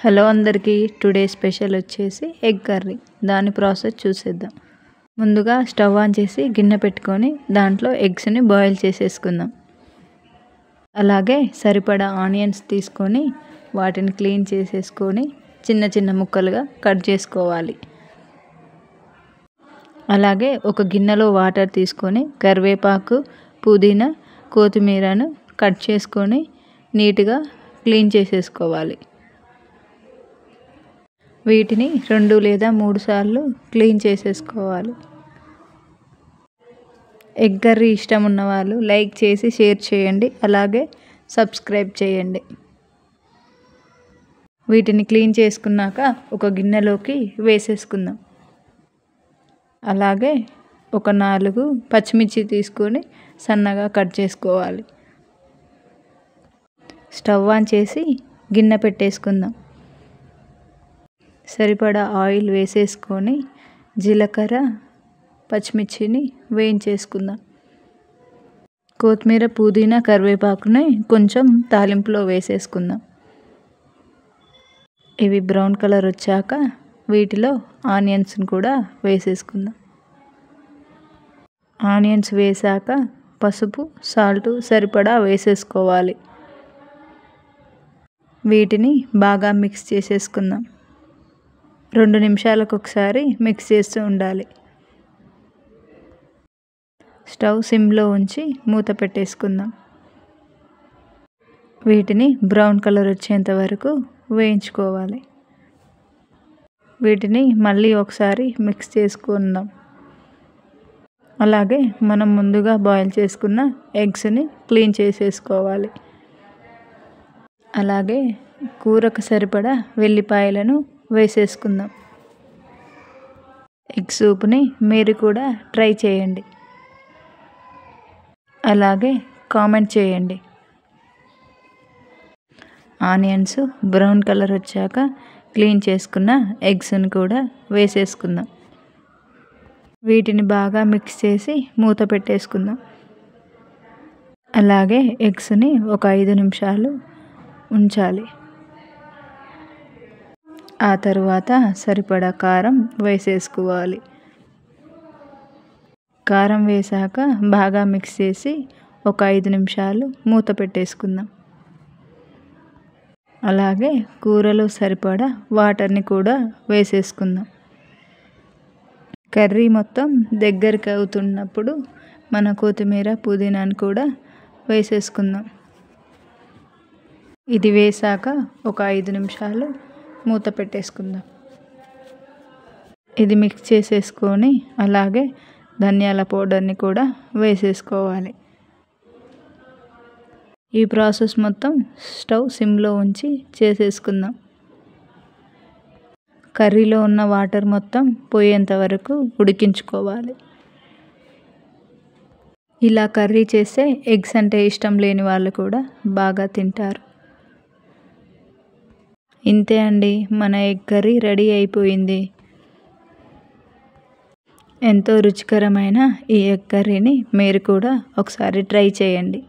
Hello అందరికీ today special వచ్చేసి egg curry. దాని ప్రాసెస్ చూసేద్దాం. ముందుగా స్టవ్ ఆన్ చేసి గిన్నె పెట్టుకొని దాంట్లో ఎగ్స్ని బాయిల్ చేసేసుకుందాం. అలాగే సరిపడా ఆనియన్స్ తీసుకొని వాటిని క్లీన్ చేసేసుకొని చిన్న చిన్న ముక్కలుగా కట్ చేసుకోవాలి. అలాగే ఒక గిన్నెలో వాటర్ తీసుకొని కరివేపాకు, పుదీనా, కొత్తిమీరను కట్ చేసుకొని నీట్గా క్లీన్ చేసేసుకోవాలి. వీటిని 2 లేదా 3 సార్లు క్లీన్ చేసేసుకోవాలి. ఎగ్ కర్రీ ఇష్టం ఉన్నవాళ్ళు లైక్ చేసి షేర్ చేయండి, అలాగే సబ్స్క్రైబ్ చేయండి. వీటిని క్లీన్ చేసుకున్నాక ఒక గిన్నెలోకి వేసేసుకుందాం. అలాగే ఒక 4 పచ్చిమిర్చి తీసుకొని సన్నగా కట్ చేసుకోవాలి. స్టవ్ ఆన్ చేసి గిన్నె పెట్టేసుకుందాం. సరిపడా ఆయిల్ వేసేసుకొని జీలకర్ర, పచ్చిమిర్చిని వేయించేసుకుందాం. కొత్తిమీర, పుదీనా, కరివేపాకుని కొంచెం తాలింపులో వేసేసుకుందాం. ఇవి బ్రౌన్ కలర్ వచ్చాక వీటిలో ఆనియన్స్ని కూడా వేసేసుకుందాం. ఆనియన్స్ వేసాక పసుపు, సాల్ట్ సరిపడా వేసేసుకోవాలి. వీటిని బాగా మిక్స్ చేసేసుకుందాం. 2 నిమిషాలకు ఒకసారి మిక్స్ చేస్తూ ఉండాలి. స్టవ్ సిమ్లో ఉంచి మూత పెట్టేసుకుందాం. వీటిని బ్రౌన్ కలర్ వచ్చేంత వరకు వేయించుకోవాలి. వీటిని మళ్ళీ ఒకసారి మిక్స్ చేసుకుందాం. అలాగే మనం ముందుగా బాయిల్ చేసుకున్న ఎగ్స్ని క్లీన్ చేసేసుకోవాలి. అలాగే కూరకు సరిపడా వెల్లిపాయలను వేసేసుకుందాం. ఎగ్ సూప్ని మీరు కూడా ట్రై చేయండి, అలాగే కామెంట్ చేయండి. ఆనియన్స్ బ్రౌన్ కలర్ వచ్చాక క్లీన్ చేసుకున్న ఎగ్స్ని కూడా వేసేసుకుందాం. వీటిని బాగా మిక్స్ చేసి మూత పెట్టేసుకుందాం. అలాగే ఎగ్స్ని ఒక 5 నిమిషాలు ఉంచాలి. ఆ తరువాత సరిపడా కారం వేసేసుకోవాలి. కారం వేసాక బాగా మిక్స్ చేసి ఒక 5 నిమిషాలు మూత పెట్టేసుకుందాం. అలాగే కూరలో సరిపడా వాటర్ని కూడా వేసేసుకుందాం. కర్రీ మొత్తం దగ్గరికి అవుతున్నప్పుడు మన కొత్తిమీర, పుదీనాను కూడా వేసేసుకుందాం. ఇది వేసాక ఒక 5 నిమిషాలు మూత పెట్టేసుకుందాం. ఇది మిక్స్ చేసేసుకొని అలాగే ధనియాల పౌడర్ని కూడా వేసేసుకోవాలి. ఈ ప్రాసెస్ మొత్తం స్టవ్ సిమ్లో ఉంచి చేసేసుకుందాం. కర్రీలో ఉన్న వాటర్ మొత్తం పోయేంత వరకు ఉడికించుకోవాలి. ఇలా కర్రీ చేస్తే ఎగ్స్ అంటే ఇష్టం లేని వాళ్ళు కూడా బాగా తింటారు. ఇంతే అండి, మన ఎగ్ కర్రీ రెడీ అయిపోయింది. ఎంతో రుచికరమైన ఈ ఎగ్ కర్రీని మీరు కూడా ఒకసారి ట్రై చేయండి.